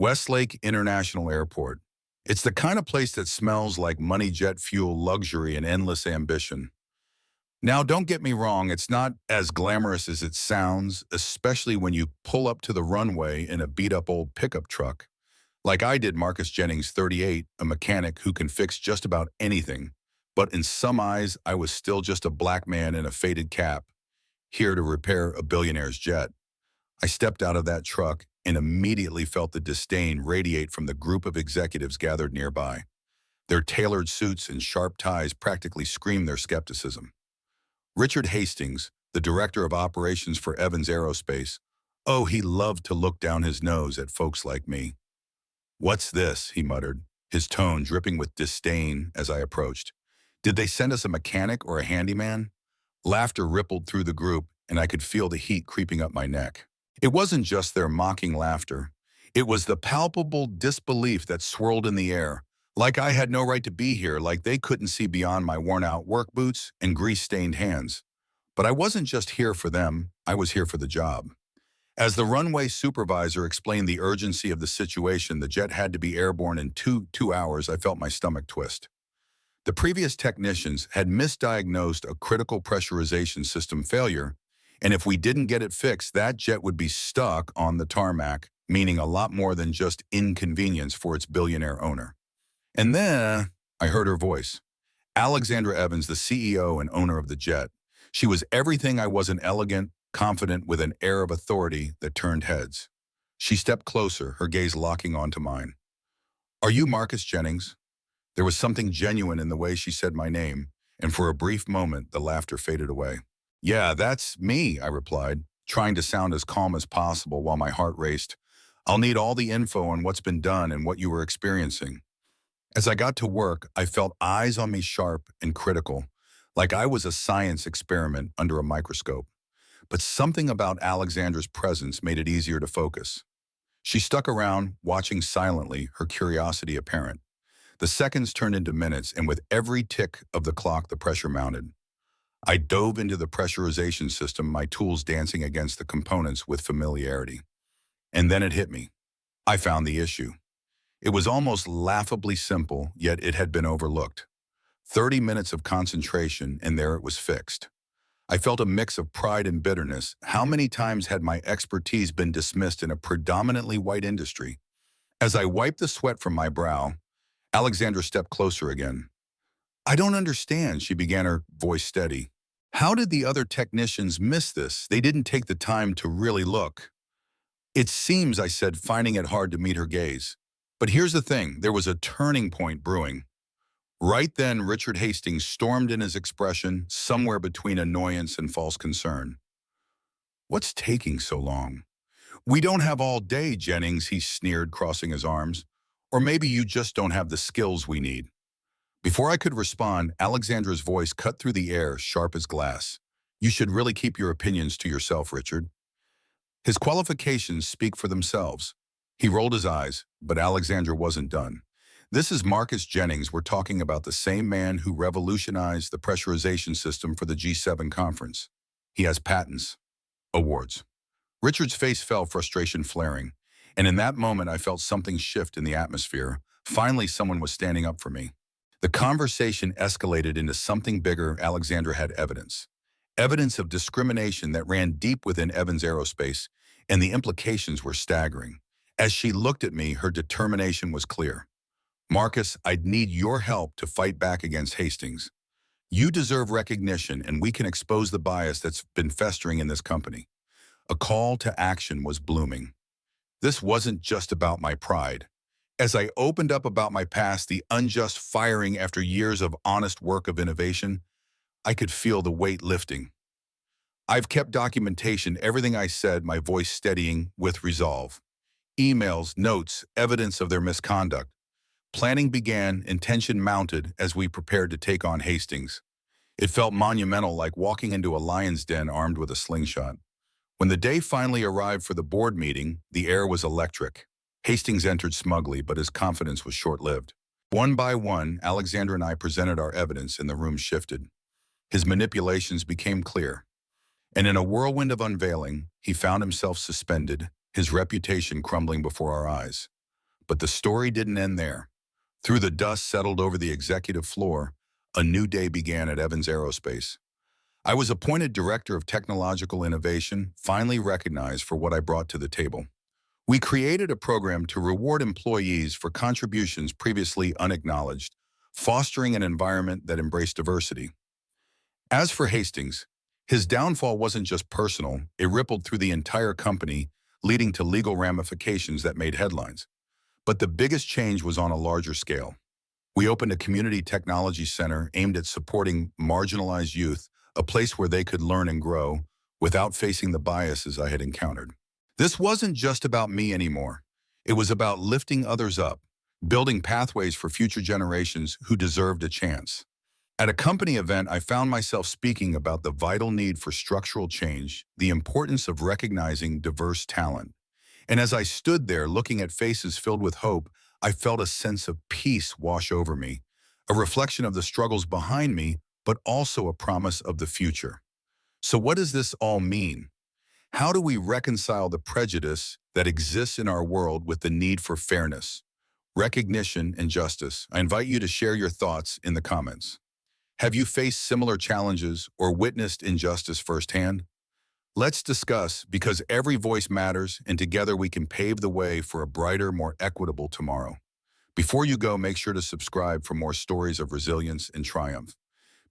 Westlake International Airport. It's the kind of place that smells like money, jet fuel, luxury, and endless ambition. Now, don't get me wrong, it's not as glamorous as it sounds, especially when you pull up to the runway in a beat-up old pickup truck. Like I did Marcus Jennings, 38, a mechanic who can fix just about anything. But in some eyes, I was still just a black man in a faded cap, here to repair a billionaire's jet. I stepped out of that truck and immediately felt the disdain radiate from the group of executives gathered nearby. Their tailored suits and sharp ties practically screamed their skepticism. Richard Hastings, the director of operations for Evans Aerospace, oh, he loved to look down his nose at folks like me. "What's this?" he muttered, his tone dripping with disdain as I approached. "Did they send us a mechanic or a handyman?" Laughter rippled through the group, and I could feel the heat creeping up my neck. It wasn't just their mocking laughter. It was the palpable disbelief that swirled in the air, like I had no right to be here, like they couldn't see beyond my worn-out work boots and grease-stained hands. But I wasn't just here for them, I was here for the job. As the runway supervisor explained the urgency of the situation, the jet had to be airborne in two hours, I felt my stomach twist. The previous technicians had misdiagnosed a critical pressurization system failure, and if we didn't get it fixed, that jet would be stuck on the tarmac, meaning a lot more than just inconvenience for its billionaire owner. And then I heard her voice. Alexandra Evans, the CEO and owner of the jet. She was everything I wasn't: elegant, confident, with an air of authority that turned heads. She stepped closer, her gaze locking onto mine. "Are you Marcus Jennings?" There was something genuine in the way she said my name, and for a brief moment, the laughter faded away. "Yeah, that's me," I replied, trying to sound as calm as possible while my heart raced. "I'll need all the info on what's been done and what you were experiencing." As I got to work, I felt eyes on me, sharp and critical, like I was a science experiment under a microscope. But something about Alexandra's presence made it easier to focus. She stuck around, watching silently, her curiosity apparent. The seconds turned into minutes, and with every tick of the clock, the pressure mounted. I dove into the pressurization system, my tools dancing against the components with familiarity. And then it hit me. I found the issue. It was almost laughably simple, yet it had been overlooked. 30 minutes of concentration, and there it was fixed. I felt a mix of pride and bitterness. How many times had my expertise been dismissed in a predominantly white industry? As I wiped the sweat from my brow, Alexandra stepped closer again. "I don't understand," she began, her voice steady. "How did the other technicians miss this? They didn't take the time to really look." "It seems," I said, finding it hard to meet her gaze. But here's the thing, there was a turning point brewing. Right then, Richard Hastings stormed in, his expression somewhere between annoyance and false concern. "What's taking so long?" "We don't have all day, Jennings," he sneered, crossing his arms. "Or maybe you just don't have the skills we need." Before I could respond, Alexandra's voice cut through the air, sharp as glass. "You should really keep your opinions to yourself, Richard. His qualifications speak for themselves." He rolled his eyes, but Alexandra wasn't done. "This is Marcus Jennings. We're talking about the same man who revolutionized the pressurization system for the G7 conference. He has patents, awards." Richard's face fell, frustration flaring. And in that moment, I felt something shift in the atmosphere. Finally, someone was standing up for me. The conversation escalated into something bigger. Alexandra had evidence. Evidence of discrimination that ran deep within Evans Aerospace, and the implications were staggering. As she looked at me, her determination was clear. "Marcus, I'd need your help to fight back against Hastings. You deserve recognition, and we can expose the bias that's been festering in this company." A call to action was blooming. This wasn't just about my pride. As I opened up about my past, the unjust firing after years of honest work of innovation, I could feel the weight lifting. "I've kept documentation, everything I said," my voice steadying with resolve. "Emails, notes, evidence of their misconduct." Planning began, intention mounted as we prepared to take on Hastings. It felt monumental, like walking into a lion's den armed with a slingshot. When the day finally arrived for the board meeting, the air was electric. Hastings entered smugly, but his confidence was short-lived. One by one, Alexandra and I presented our evidence, and the room shifted. His manipulations became clear. And in a whirlwind of unveiling, he found himself suspended, his reputation crumbling before our eyes. But the story didn't end there. Through the dust settled over the executive floor, a new day began at Evans Aerospace. I was appointed Director of Technological Innovation, finally recognized for what I brought to the table. We created a program to reward employees for contributions previously unacknowledged, fostering an environment that embraced diversity. As for Hastings, his downfall wasn't just personal, it rippled through the entire company, leading to legal ramifications that made headlines. But the biggest change was on a larger scale. We opened a community technology center aimed at supporting marginalized youth, a place where they could learn and grow without facing the biases I had encountered. This wasn't just about me anymore. It was about lifting others up, building pathways for future generations who deserved a chance. At a company event, I found myself speaking about the vital need for structural change, the importance of recognizing diverse talent. And as I stood there looking at faces filled with hope, I felt a sense of peace wash over me, a reflection of the struggles behind me, but also a promise of the future. So what does this all mean? How do we reconcile the prejudice that exists in our world with the need for fairness, recognition, and justice? I invite you to share your thoughts in the comments. Have you faced similar challenges or witnessed injustice firsthand? Let's discuss, because every voice matters, and together we can pave the way for a brighter, more equitable tomorrow. Before you go, make sure to subscribe for more stories of resilience and triumph.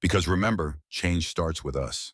Because remember, change starts with us.